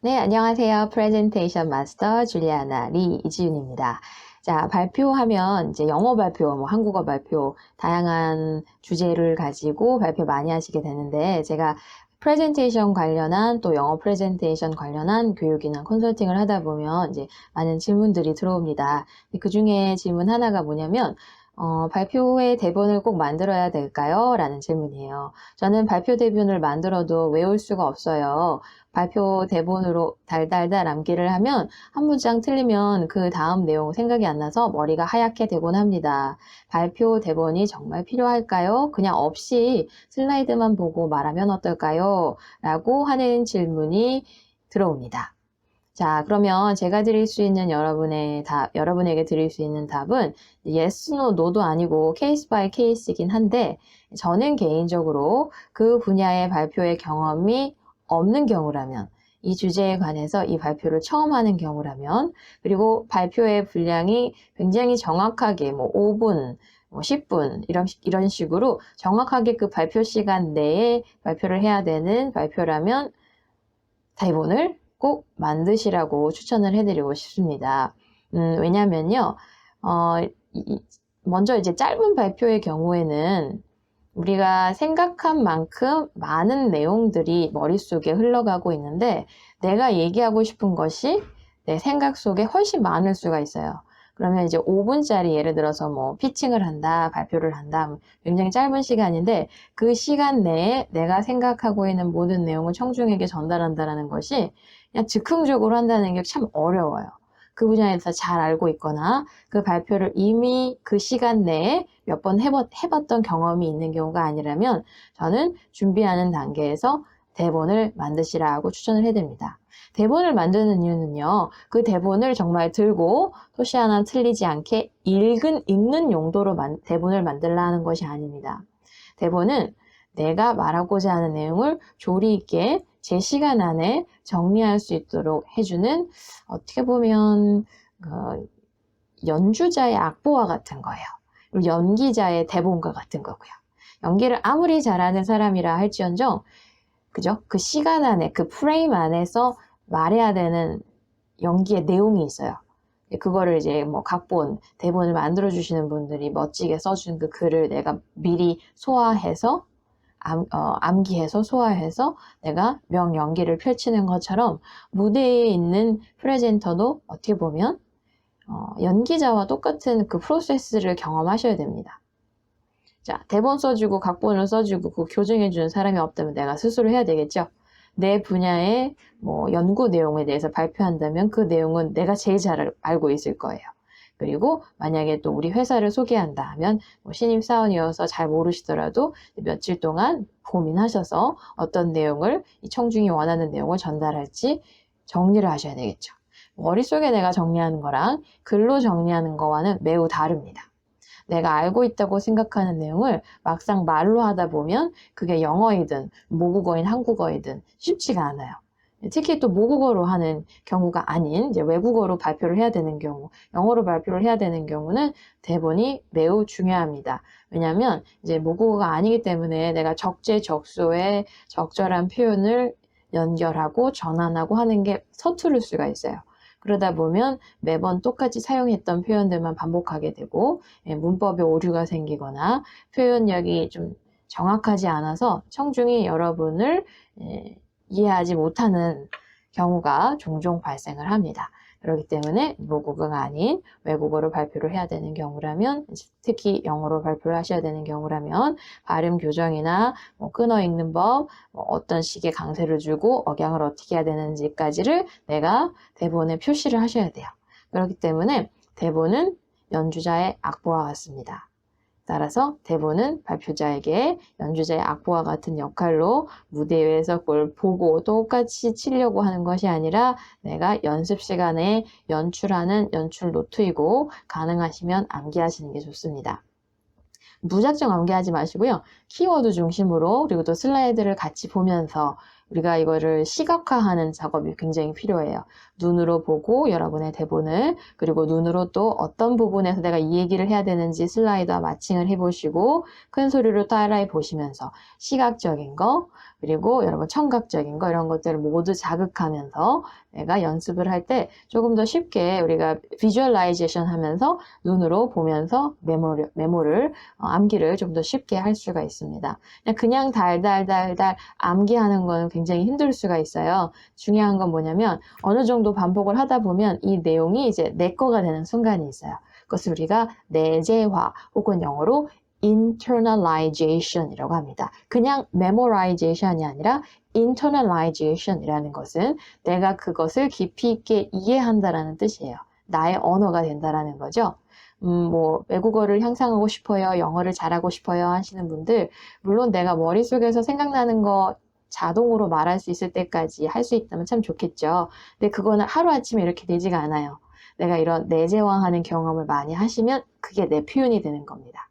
네, 안녕하세요. 프레젠테이션 마스터 줄리아나 리 이지윤입니다. 자, 발표하면 이제 영어 발표, 한국어 발표, 다양한 주제를 가지고 발표 많이 하시게 되는데, 제가 프레젠테이션 관련한 또 영어 프레젠테이션 관련한 교육이나 컨설팅을 하다 보면 이제 많은 질문들이 들어옵니다. 그 중에 질문 하나가 뭐냐면, 발표의 대본을 꼭 만들어야 될까요? 라는 질문이에요. 저는 발표 대본을 만들어도 외울 수가 없어요. 발표 대본으로 달달달 암기를 하면 한 문장 틀리면 그 다음 내용 생각이 안 나서 머리가 하얗게 되곤 합니다. 발표 대본이 정말 필요할까요? 그냥 없이 슬라이드만 보고 말하면 어떨까요? 라고 하는 질문이 들어옵니다. 자, 그러면 제가 드릴 수 있는 여러분에게 드릴 수 있는 답은 yes, no, no도 아니고 케이스 바이 케이스이긴 한데 저는 개인적으로 그 분야의 발표의 경험이 없는 경우라면 이 주제에 관해서 이 발표를 처음 하는 경우라면 그리고 발표의 분량이 굉장히 정확하게 5분, 10분 이런 식으로 정확하게 그 발표 시간 내에 발표를 해야 되는 발표라면 대본을 꼭 만드시라고 추천을 해드리고 싶습니다. 왜냐면요, 먼저 이제 짧은 발표의 경우에는 우리가 생각한 만큼 많은 내용들이 머릿속에 흘러가고 있는데 내가 얘기하고 싶은 것이 내 생각 속에 훨씬 많을 수가 있어요. 그러면 이제 5분짜리 예를 들어서 피칭을 한다, 발표를 한다, 굉장히 짧은 시간인데 그 시간 내에 내가 생각하고 있는 모든 내용을 청중에게 전달한다는 것이 그냥 즉흥적으로 한다는 게 참 어려워요. 그 분야에서 잘 알고 있거나 그 발표를 이미 그 시간 내에 몇 번 해봤던 경험이 있는 경우가 아니라면 저는 준비하는 단계에서 대본을 만드시라고 추천을 해드립니다. 대본을 만드는 이유는요, 그 대본을 정말 들고 토시 하나 틀리지 않게 읽는 용도로 대본을 만들라는 것이 아닙니다. 대본은 내가 말하고자 하는 내용을 조리 있게 제 시간 안에 정리할 수 있도록 해주는 어떻게 보면 연주자의 악보와 같은 거예요. 그리고 연기자의 대본과 같은 거고요. 연기를 아무리 잘하는 사람이라 할지언정 그죠? 그 시간 안에 그 프레임 안에서 말해야 되는 연기의 내용이 있어요. 그거를 이제 각본, 대본을 만들어 주시는 분들이 멋지게 써준 그 글을 내가 미리 소화해서 암기해서 소화해서 내가 명연기를 펼치는 것처럼 무대에 있는 프레젠터도 어떻게 보면 연기자와 똑같은 그 프로세스를 경험하셔야 됩니다. 자, 대본 써주고 각본을 써주고 그 교정해주는 사람이 없다면 내가 스스로 해야 되겠죠. 내 분야의 연구 내용에 대해서 발표한다면 그 내용은 내가 제일 잘 알고 있을 거예요. 그리고 만약에 또 우리 회사를 소개한다 하면 신입사원이어서 잘 모르시더라도 며칠 동안 고민하셔서 어떤 내용을 이 청중이 원하는 내용을 전달할지 정리를 하셔야 되겠죠. 머릿속에 내가 정리하는 거랑 글로 정리하는 거와는 매우 다릅니다. 내가 알고 있다고 생각하는 내용을 막상 말로 하다 보면 그게 영어이든 모국어인 한국어이든 쉽지가 않아요. 특히 또 모국어로 하는 경우가 아닌 이제 외국어로 발표를 해야 되는 경우, 영어로 발표를 해야 되는 경우는 대본이 매우 중요합니다. 왜냐하면 이제 모국어가 아니기 때문에 내가 적재적소에 적절한 표현을 연결하고 전환하고 하는 게 서투를 수가 있어요. 그러다 보면 매번 똑같이 사용했던 표현들만 반복하게 되고 문법에 오류가 생기거나 표현력이 좀 정확하지 않아서 청중이 여러분을 이해하지 못하는 경우가 종종 발생을 합니다. 그렇기 때문에 모국어가 아닌 외국어로 발표를 해야 되는 경우라면 특히 영어로 발표를 하셔야 되는 경우라면 발음 교정이나 끊어 읽는 법, 어떤 식의 강세를 주고 억양을 어떻게 해야 되는지까지를 내가 대본에 표시를 하셔야 돼요. 그렇기 때문에 대본은 연주자의 악보와 같습니다. 따라서 대본은 발표자에게 연주자의 악보와 같은 역할로 무대 위에서 그걸 보고 똑같이 치려고 하는 것이 아니라 내가 연습 시간에 연출하는 연출 노트이고 가능하시면 암기하시는 게 좋습니다. 무작정 암기하지 마시고요. 키워드 중심으로 그리고 또 슬라이드를 같이 보면서 우리가 이거를 시각화하는 작업이 굉장히 필요해요. 눈으로 보고 여러분의 대본을, 그리고 눈으로 또 어떤 부분에서 내가 이 얘기를 해야 되는지 슬라이드와 마칭을 해보시고 큰 소리로 따라해 보시면서 시각적인 거, 그리고 여러분 청각적인 거 이런 것들을 모두 자극하면서 내가 연습을 할 때 조금 더 쉽게 우리가 비주얼라이제이션 하면서 눈으로 보면서 메모를 암기를 좀 더 쉽게 할 수가 있습니다. 그냥 달달달달 암기하는 거는 굉장히 힘들 수가 있어요. 중요한 건 뭐냐면 어느 정도 반복을 하다 보면 이 내용이 이제 내 거가 되는 순간이 있어요. 그것을 우리가 내재화 혹은 영어로 internalization이라고 합니다. 그냥 memorization이 아니라 internalization이라는 것은 내가 그것을 깊이 있게 이해한다라는 뜻이에요. 나의 언어가 된다라는 거죠. 뭐 외국어를 향상하고 싶어요, 영어를 잘하고 싶어요 하시는 분들, 물론 내가 머릿속에서 생각나는 거 자동으로 말할 수 있을 때까지 할 수 있다면 참 좋겠죠. 근데 그거는 하루아침에 이렇게 되지가 않아요. 내가 이런 내재화하는 경험을 많이 하시면 그게 내 표현이 되는 겁니다.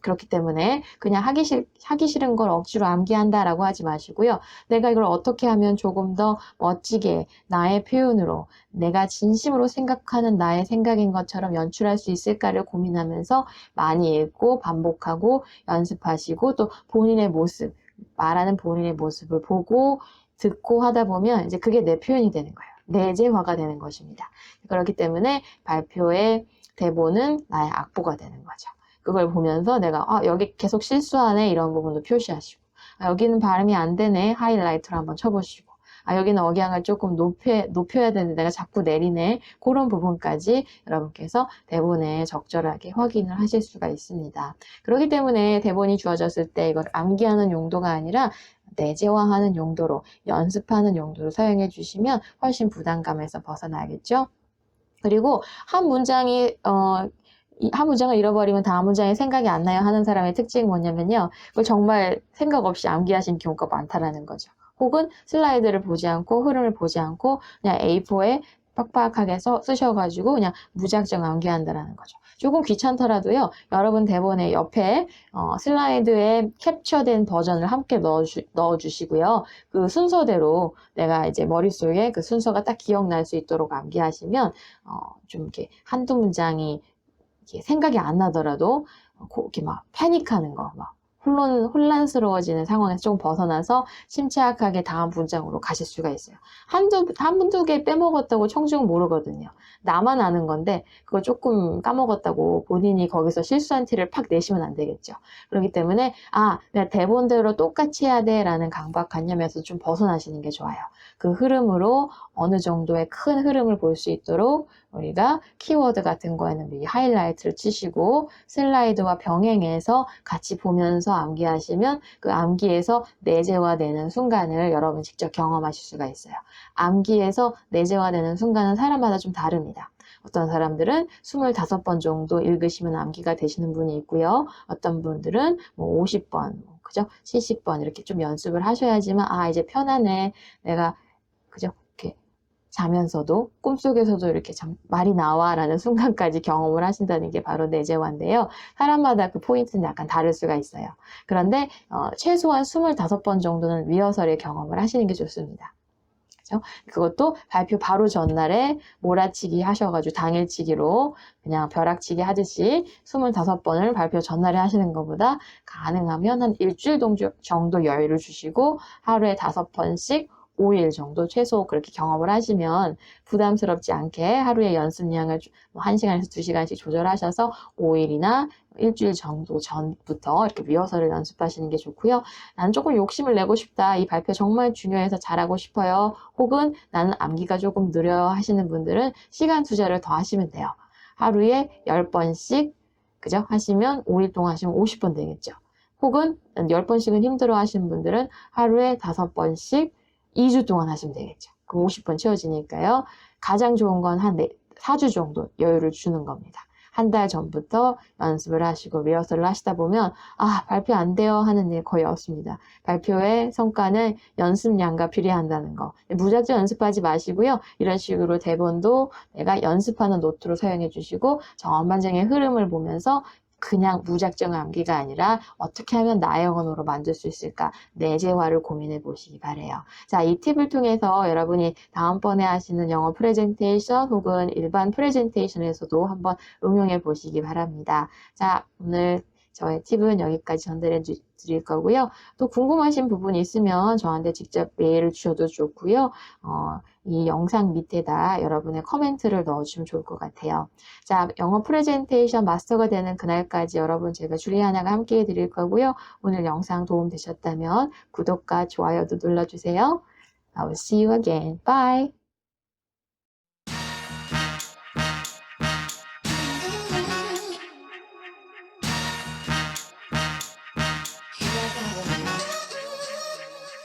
그렇기 때문에 그냥 하기 싫은 걸 억지로 암기한다라고 하지 마시고요. 내가 이걸 어떻게 하면 조금 더 멋지게 나의 표현으로 내가 진심으로 생각하는 나의 생각인 것처럼 연출할 수 있을까를 고민하면서 많이 읽고 반복하고 연습하시고 또 본인의 모습, 말하는 본인의 모습을 보고 듣고 하다 보면 이제 그게 내 표현이 되는 거예요. 내재화가 되는 것입니다. 그렇기 때문에 발표의 대본은 나의 악보가 되는 거죠. 그걸 보면서 내가 여기 계속 실수하네 이런 부분도 표시하시고, 여기는 발음이 안 되네 하이라이트로 한번 쳐보시고, 여기는 억양을 조금 높여야 되는데 내가 자꾸 내리네, 그런 부분까지 여러분께서 대본에 적절하게 확인을 하실 수가 있습니다. 그렇기 때문에 대본이 주어졌을 때 이걸 암기하는 용도가 아니라 내재화하는 용도로, 연습하는 용도로 사용해 주시면 훨씬 부담감에서 벗어나겠죠. 그리고 한 문장을 잃어버리면 다음 문장이 생각이 안 나요 하는 사람의 특징이 뭐냐면요, 그걸 정말 생각 없이 암기하신 경우가 많다라는 거죠. 혹은 슬라이드를 보지 않고 흐름을 보지 않고 그냥 A4에 빡빡하게 쓰셔가지고 그냥 무작정 암기한다라는 거죠. 조금 귀찮더라도요, 여러분 대본에 옆에 슬라이드에 캡처된 버전을 함께 넣어주시고요. 그 순서대로 내가 이제 머릿속에 그 순서가 딱 기억날 수 있도록 암기하시면 좀 이렇게 한두 문장이 이렇게 생각이 안 나더라도 이렇게 막 패닉하는 거, 막 혼란스러워지는 상황에서 좀 벗어나서 침착하게 다음 문장으로 가실 수가 있어요. 한두 개 빼먹었다고 청중 모르거든요. 나만 아는 건데 그거 조금 까먹었다고 본인이 거기서 실수한 티를 팍 내시면 안 되겠죠. 그렇기 때문에 내가 대본대로 똑같이 해야 돼 라는 강박관념에서 좀 벗어나시는 게 좋아요. 그 흐름으로 어느 정도의 큰 흐름을 볼 수 있도록 우리가 키워드 같은 거에는 미리 하이라이트를 치시고 슬라이드와 병행해서 같이 보면서 암기하시면 그 암기에서 내재화되는 순간을 여러분 직접 경험하실 수가 있어요. 암기에서 내재화되는 순간은 사람마다 좀 다릅니다. 어떤 사람들은 25번 정도 읽으시면 암기가 되시는 분이 있고요. 어떤 분들은 뭐 50번, 그죠? 70번 이렇게 좀 연습을 하셔야지만 이제 편하네. 내가 그죠? 이렇게 자면서도 꿈속에서도 이렇게 말이 나와라는 순간까지 경험을 하신다는 게 바로 내재화인데요. 사람마다 그 포인트는 약간 다를 수가 있어요. 그런데 최소한 25번 정도는 리허설의 경험을 하시는 게 좋습니다. 그렇죠? 그것도 발표 바로 전날에 몰아치기 하셔가지고 당일치기로 그냥 벼락치기 하듯이 25번을 발표 전날에 하시는 것보다 가능하면 한 일주일 정도 여유를 주시고 하루에 5번씩 5일 정도 최소 그렇게 경험을 하시면 부담스럽지 않게 하루의 연습량을 1시간에서 2시간씩 조절하셔서 5일이나 일주일 정도 전부터 이렇게 리허설을 연습하시는 게 좋고요. 나는 조금 욕심을 내고 싶다. 이 발표 정말 중요해서 잘하고 싶어요. 혹은 나는 암기가 조금 느려요 하시는 분들은 시간 투자를 더 하시면 돼요. 하루에 10번씩 그죠? 하시면 5일 동안 하시면 50번 되겠죠. 혹은 10번씩은 힘들어 하시는 분들은 하루에 5번씩 2주 동안 하시면 되겠죠. 그럼 50번 채워지니까요. 가장 좋은 건 한 4주 정도 여유를 주는 겁니다. 한 달 전부터 연습을 하시고 리허설을 하시다 보면 발표 안 돼요 하는 일 거의 없습니다. 발표의 성과는 연습량과 비례한다는 거. 무작정 연습하지 마시고요. 이런 식으로 대본도 내가 연습하는 노트로 사용해 주시고 전반적인 흐름을 보면서 그냥 무작정 암기가 아니라 어떻게 하면 나의 언어로 만들 수 있을까 내재화를 고민해 보시기 바래요. 자, 이 팁을 통해서 여러분이 다음번에 하시는 영어 프레젠테이션 혹은 일반 프레젠테이션에서도 한번 응용해 보시기 바랍니다. 자, 오늘 저의 팁은 여기까지 전달해 드릴 거고요. 또 궁금하신 부분이 있으면 저한테 직접 메일을 주셔도 좋고요. 이 영상 밑에다 여러분의 코멘트를 넣어주시면 좋을 것 같아요. 자, 영어 프레젠테이션 마스터가 되는 그날까지 여러분 제가 주리아나가 함께 해드릴 거고요. 오늘 영상 도움 되셨다면 구독과 좋아요도 눌러주세요. I will see you again. Bye!